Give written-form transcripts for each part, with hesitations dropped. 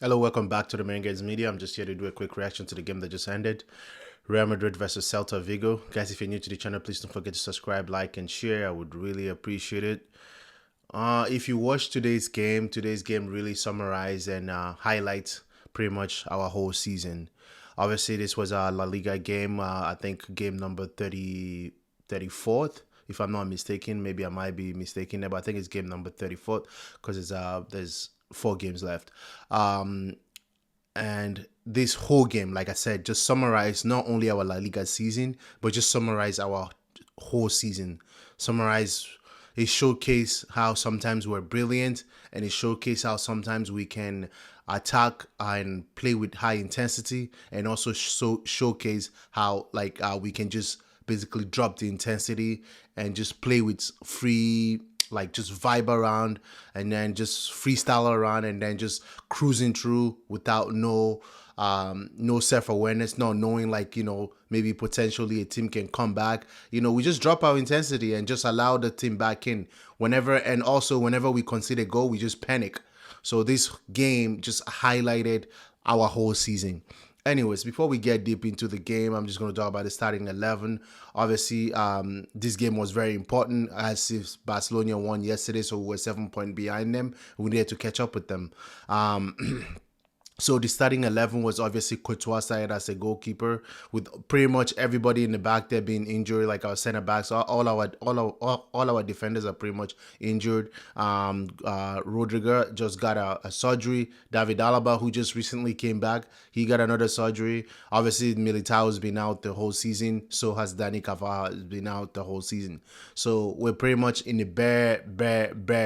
Hello, welcome back to the Main Games Media. I'm just here to do a quick reaction to the game that just ended. Real Madrid versus Celta Vigo. Guys, if you're new to the channel, please don't forget to subscribe, like, and share. I would really appreciate it. If you watch today's game really summarized and highlights pretty much our whole season. Obviously, this was a La Liga game. I think game number 34th, if I'm not mistaken. Maybe I might be mistaken there, but I think it's game number 34th because there's 4 games left. And this whole game, like I said, just summarize not only our La Liga season, but just summarize our whole season. Summarize it showcase how sometimes we're brilliant, and it showcase how sometimes we can attack and play with high intensity, and also showcase how we can just basically drop the intensity and just play with free, like just vibe around and then just freestyle around and then just cruising through without no self-awareness, not knowing, like, maybe potentially a team can come back. We just drop our intensity and just allow the team back in whenever, and also whenever we concede a goal, we just panic. So this game just highlighted our whole season. Anyways, before we get deep into the game, I'm just going to talk about the starting 11. Obviously, this game was very important as if Barcelona won yesterday, so we were 7 points behind them. We needed to catch up with them. So the starting 11 was obviously Courtois side as a goalkeeper, with pretty much everybody in the back there being injured, like our center backs. All our defenders are pretty much injured. Rodrigo just got a surgery. David Alaba, who just recently came back, he got another surgery. Obviously, Militao's been out the whole season. So has Dani Carvajal has been out the whole season. So we're pretty much in the bare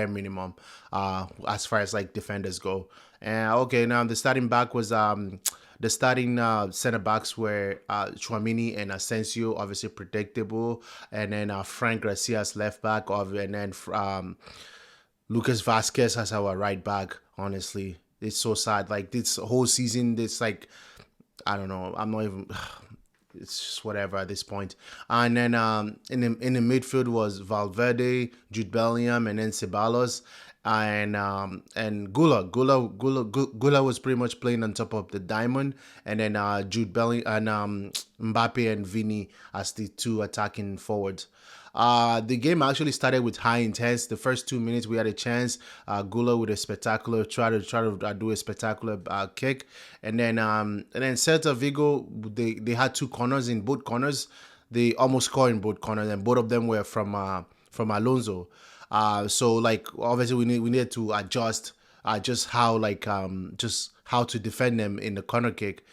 minimum as far as like defenders go. And okay, now the starting back was the starting center backs were Chouamini and Asensio, obviously predictable, and then Frank Garcia's left back, and then Lucas Vasquez as our right back. Honestly, it's so sad. Like this whole season, this like I don't know. I'm not even. It's just whatever at this point. And then in the midfield was Valverde, Jude Bellingham, and then Ceballos. And Gula was pretty much playing on top of the diamond, and then Jude Bellingham and Mbappe and Vini as the two attacking forwards. The game actually started with high intense. The first 2 minutes we had a chance. Gula with a spectacular try to do a spectacular kick, and then Celta Vigo, they had 2 corners in both corners. They almost scored in both corners, and both of them were from Alonso. So like obviously we needed to adjust just how just how to defend them in the corner kick.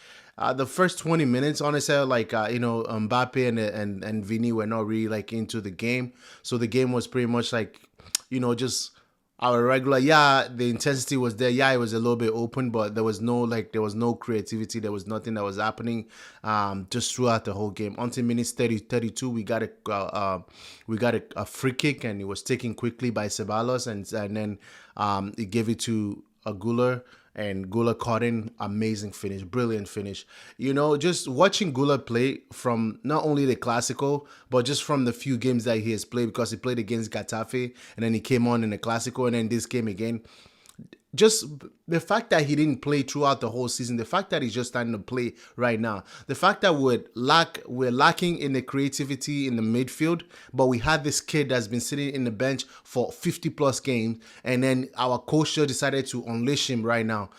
The first 20 minutes, honestly, Mbappe and Vini were not really like into the game, so the game was pretty much like, just our regular. Yeah, the intensity was there. Yeah, it was a little bit open, but there was no creativity. There was nothing that was happening just throughout the whole game. Until minutes 32, we got a free kick, and it was taken quickly by Ceballos, and then it gave it to a Güler, and Gula caught in, amazing finish, brilliant finish. Just watching Gula play from not only the Classical, but just from the few games that he has played, because he played against Getafe, and then he came on in the Classical, and then this game again. Just the fact that he didn't play throughout the whole season, the fact that he's just starting to play right now, the fact that we're lacking in the creativity in the midfield, but we had this kid that's been sitting in the bench for 50 plus games, and then our coach just decided to unleash him right now.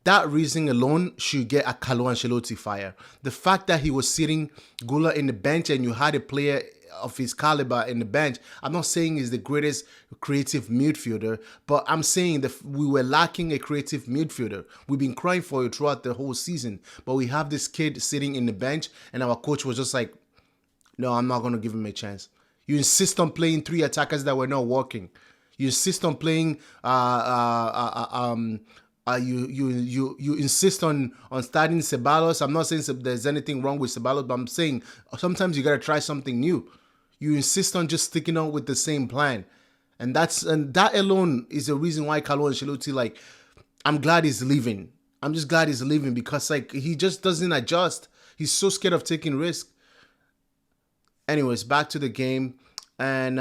That reason alone should get a Carlo Ancelotti fire. The fact that he was sitting Gula in the bench, and you had a player of his caliber in the bench. I'm not saying he's the greatest creative midfielder, but I'm saying that we were lacking a creative midfielder. We've been crying for it throughout the whole season, but we have this kid sitting in the bench, and our coach was just like, no, I'm not going to give him a chance. You insist on playing 3 attackers that were not working. You insist on playing you insist on starting Ceballos. I'm not saying there's anything wrong with Ceballos, but I'm saying sometimes you gotta try something new. You insist on just sticking out with the same plan, and that alone is the reason why Carlo Ancelotti, like, I'm glad he's leaving. I'm just glad he's leaving, because like he just doesn't adjust. He's so scared of taking risk. Anyways, back to the game, and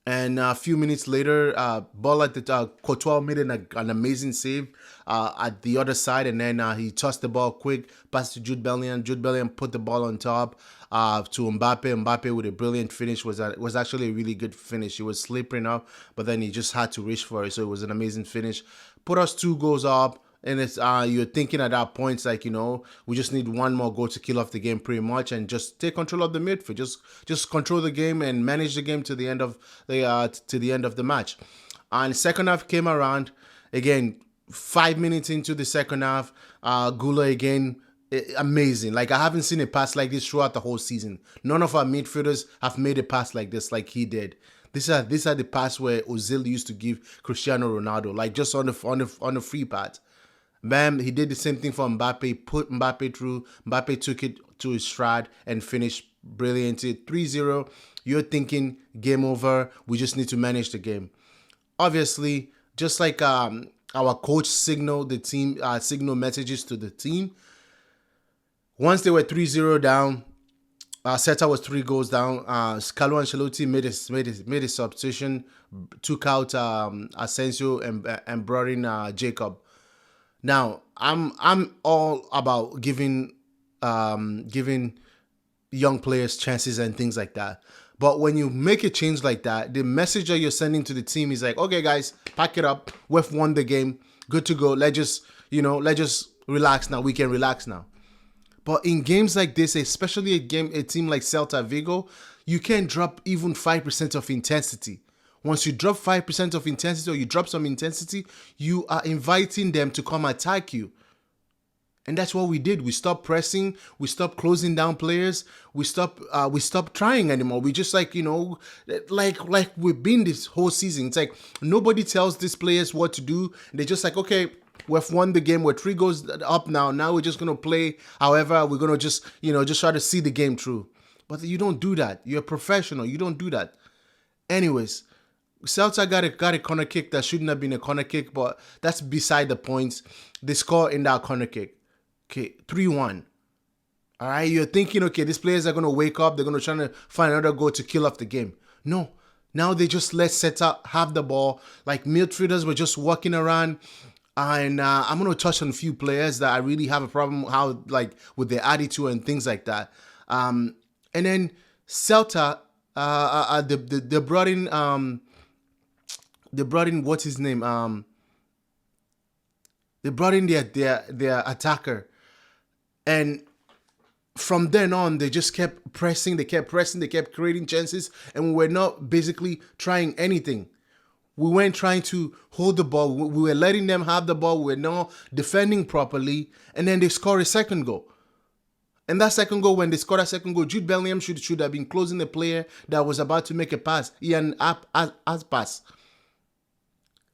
And a few minutes later, ball at the Courtois made an amazing save at the other side, and then he tossed the ball quick, passed to Jude Bellingham. Jude Bellingham put the ball on top to Mbappe. Mbappe with a brilliant finish was actually a really good finish. He was slipping up, but then he just had to reach for it, so it was an amazing finish. Put us 2 goals up. And it's you're thinking at that point, it's like, we just need one more goal to kill off the game pretty much, and just take control of the midfield. Just control the game and manage the game to the end of the match. And second half came around again. 5 minutes into the second half, Güler again, amazing. Like, I haven't seen a pass like this throughout the whole season. None of our midfielders have made a pass like this, like he did. These are the pass where Ozil used to give Cristiano Ronaldo, like just on the free pass. Bam, he did the same thing for Mbappe, put Mbappe through. Mbappe took it to his stride and finished brilliantly. 3-0, you're thinking game over. We just need to manage the game. Obviously, just like our coach signaled the team, signal messages to the team. Once they were 3-0 down, Celta was 3 goals down. Carlo Ancelotti made a substitution, took out Asensio and brought in Jacob. Now, I'm all about giving young players chances and things like that. But when you make a change like that, the message that you're sending to the team is like, okay, guys, pack it up. We've won the game. Good to go. Let's just relax now. We can relax now. But in games like this, especially a team like Celta Vigo, you can't drop even 5% of intensity. Once you drop 5% of intensity, or you drop some intensity, you are inviting them to come attack you. And that's what we did. We stopped pressing. We stopped closing down players. We stopped trying anymore. We just like we've been this whole season. It's like nobody tells these players what to do. They're just like, okay, we've won the game. We're 3 goals up now. Now we're just going to play. However, we're going to just try to see the game through. But you don't do that. You're a professional. You don't do that. Anyways, Celta got a corner kick that shouldn't have been a corner kick, but that's beside the point. They score in that corner kick. Okay, 3-1. All right, you're thinking, okay, these players are going to wake up. They're going to try to find another goal to kill off the game. No, now they just let Celta have the ball. Like, midfielders were just walking around. And I'm going to touch on a few players that I really have a problem with their attitude and things like that. And then Celta, they brought in... They brought in what's his name? They brought in their attacker, and from then on they just kept pressing. They kept creating chances, and we were not basically trying anything. We weren't trying to hold the ball. We were letting them have the ball. We were not defending properly, and then they scored a second goal. And that second goal, when they scored a second goal, Jude Bellingham should have been closing the player that was about to make a pass. Ian pass.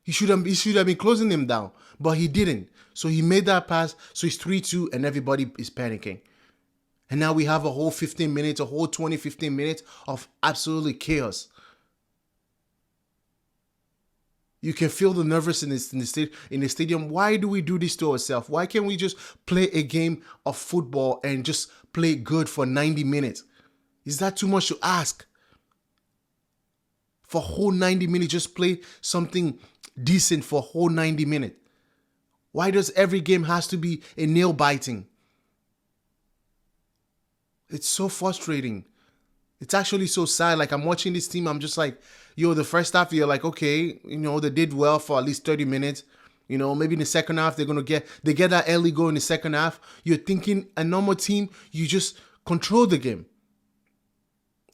He should have been closing him down, but he didn't. So he made that pass. So it's 3-2, and everybody is panicking. And now we have a whole 15 minutes, a whole 15 minutes of absolutely chaos. You can feel the nervousness in the stadium. Why do we do this to ourselves? Why can't we just play a game of football and just play good for 90 minutes? Is that too much to ask? For a whole 90 minutes, just play something decent for a whole 90 minutes. Why does every game has to be a nail biting? It's so frustrating. It's actually so sad. Like, I'm watching this team, I'm just like, the first half, you're like, okay, they did well for at least 30 minutes. Maybe in the second half, they get that early goal in the second half. You're thinking a normal team, you just control the game.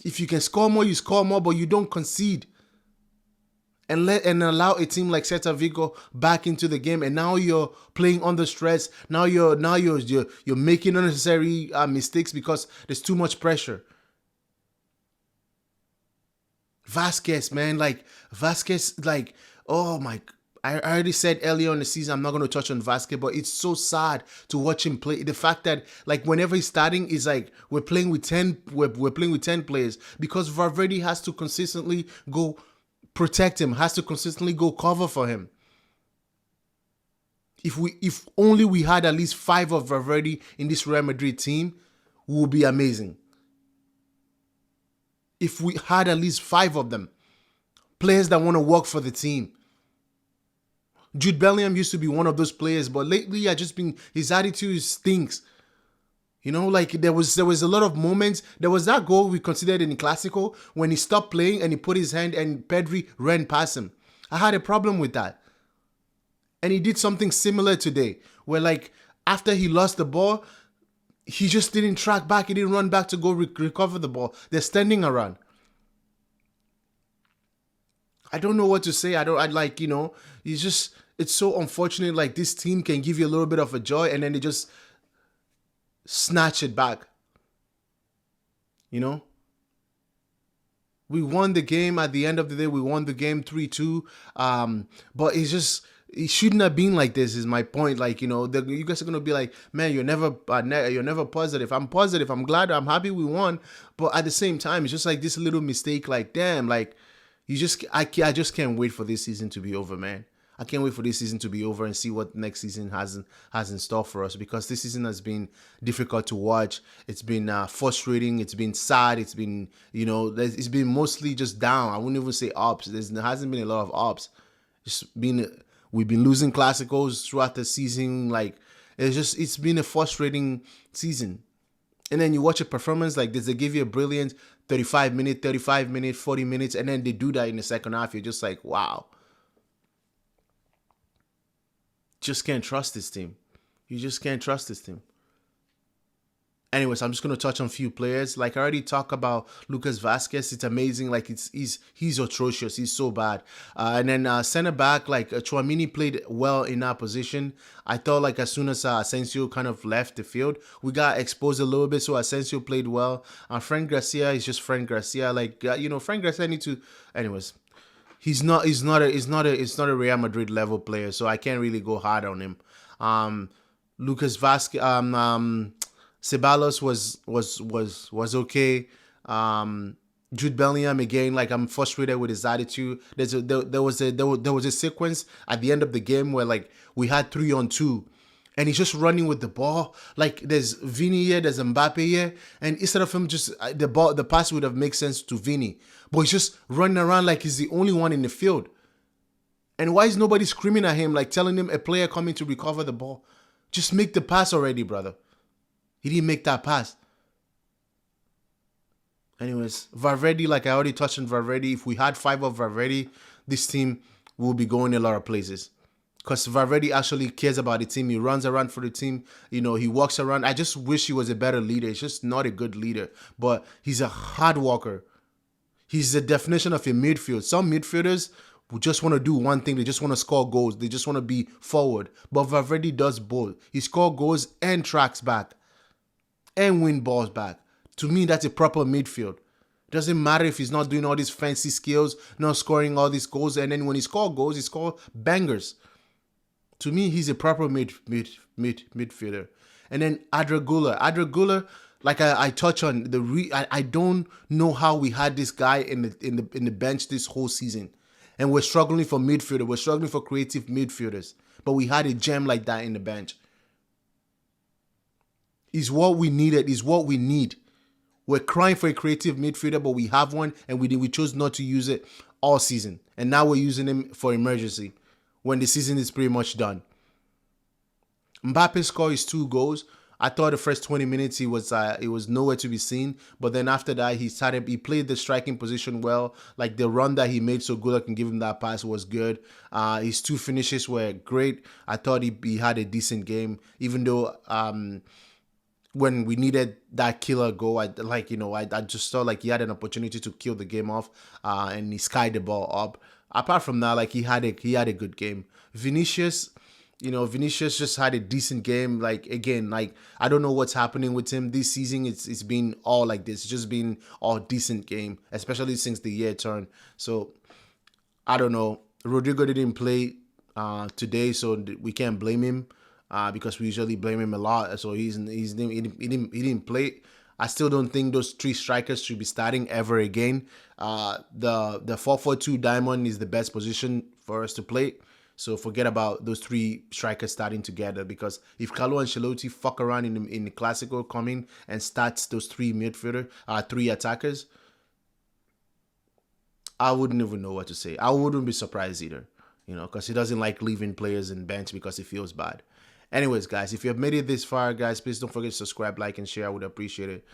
If you can score more, you score more, but you don't concede. And allow a team like Celta Vigo back into the game, and now you're playing under stress. Now you're making unnecessary mistakes because there's too much pressure. Vasquez, oh my! I already said earlier in the season I'm not going to touch on Vasquez, but it's so sad to watch him play. The fact that whenever he's starting, is like we're playing with 10 players, because Valverde has to consistently go protect him, has to consistently go cover for him. If only we had at least 5 of Valverde in this Real Madrid team, we would be amazing. If we had at least 5 of them. Players that want to work for the team. Jude Bellingham used to be one of those players, but lately I just been his attitude stinks. You know, like there was a lot of moments. There was that goal we considered in the Clasico when he stopped playing and he put his hand and Pedri ran past him. I had a problem with that. And he did something similar today, where like after he lost the ball, he just didn't track back. He didn't run back to go recover the ball. They're standing around. I don't know what to say. I like, it's so unfortunate. Like this team can give you a little bit of a joy and then they just snatch it back. You know? We won the game at the end of the day. We won the game 3-2. But it shouldn't have been like this. Is my point. Like you guys are gonna be like, man, you're never positive. I'm positive. I'm glad. I'm happy we won. But at the same time, it's just like this little mistake. Like damn, like I just can't wait for this season to be over, man. I can't wait for this season to be over and see what next season has in store for us, because this season has been difficult to watch. It's been frustrating. It's been sad. It's been it's been mostly just down. I wouldn't even say ups. There hasn't been a lot of ups. We've been losing classicals throughout the season. Like it's been a frustrating season. And then you watch a performance like this, they give you a brilliant 35 minute, 40 minutes, and then they do that in the second half. You're just like, wow. Just can't trust this team. You just can't trust this team. Anyways, I'm just gonna touch on a few players. Like I already talked about Lucas Vasquez. It's amazing. Like he's atrocious. He's so bad. And then center back, like Tchouaméni played well in that position. I thought like as soon as Asensio kind of left the field, we got exposed a little bit. So Asensio played well. Frank Garcia is just Frank Garcia. Like Frank Garcia need to. Anyways, he's not a Real Madrid level player. So I can't really go hard on him. Lucas Vasquez. Ceballos was okay. Jude Bellingham again, like I'm frustrated with his attitude. There was a sequence at the end of the game where like we had 3-on-2, and he's just running with the ball. Like there's Vini here, there's Mbappe here, and instead of him just the pass would have made sense to Vini, but he's just running around like he's the only one in the field. And why is nobody screaming at him, like telling him a player coming to recover the ball? Just make the pass already, brother. He didn't make that pass. Anyways, Valverde, like I already touched on Valverde. If we had 5 of Valverde, this team will be going a lot of places. Because Valverde actually cares about the team. He runs around for the team. He walks around. I just wish he was a better leader. He's just not a good leader. But he's a hard worker. He's the definition of a midfield. Some midfielders who just want to do one thing. They just want to score goals. They just want to be forward. But Valverde does both. He scores goals and tracks back. And win balls back. To me, that's a proper midfield. Doesn't matter if he's not doing all these fancy skills, not scoring all these goals, and then when he scores goals, he scores bangers. To me, he's a proper midfielder. And then Arda Güler, like I touch on I don't know how we had this guy in the bench this whole season, and we're struggling for midfielder. We're struggling for creative midfielders, but we had a gem like that in the bench. Is what we needed, is what we need. We're crying for a creative midfielder, but we have one, and we chose not to use it all season. And now we're using him for emergency when the season is pretty much done. Mbappe scored his 2 goals. I thought the first 20 minutes he was nowhere to be seen, but then after that he played the striking position well. Like the run that he made so Güler can give him that pass was good. His 2 finishes were great. I thought he had a decent game, even though when we needed that killer goal, I just thought like he had an opportunity to kill the game off, and he skied the ball up. Apart from that, like he had a good game. Vinicius just had a decent game. Like again, like I don't know what's happening with him this season. It's been all like this. It's just been all decent game, especially since the year turned. So I don't know. Rodrigo didn't play today, so we can't blame him. Because we usually blame him a lot, so he didn't play. I still don't think those 3 strikers should be starting ever again. The 4-4-2 diamond is the best position for us to play. So forget about those 3 strikers starting together, because if Carlo Ancelotti fuck around in the Clasico coming and starts those 3 attackers, I wouldn't even know what to say. I wouldn't be surprised either, because he doesn't like leaving players in bench because he feels bad. Anyways, guys, if you have made it this far, guys, please don't forget to subscribe, like, and share. I would appreciate it.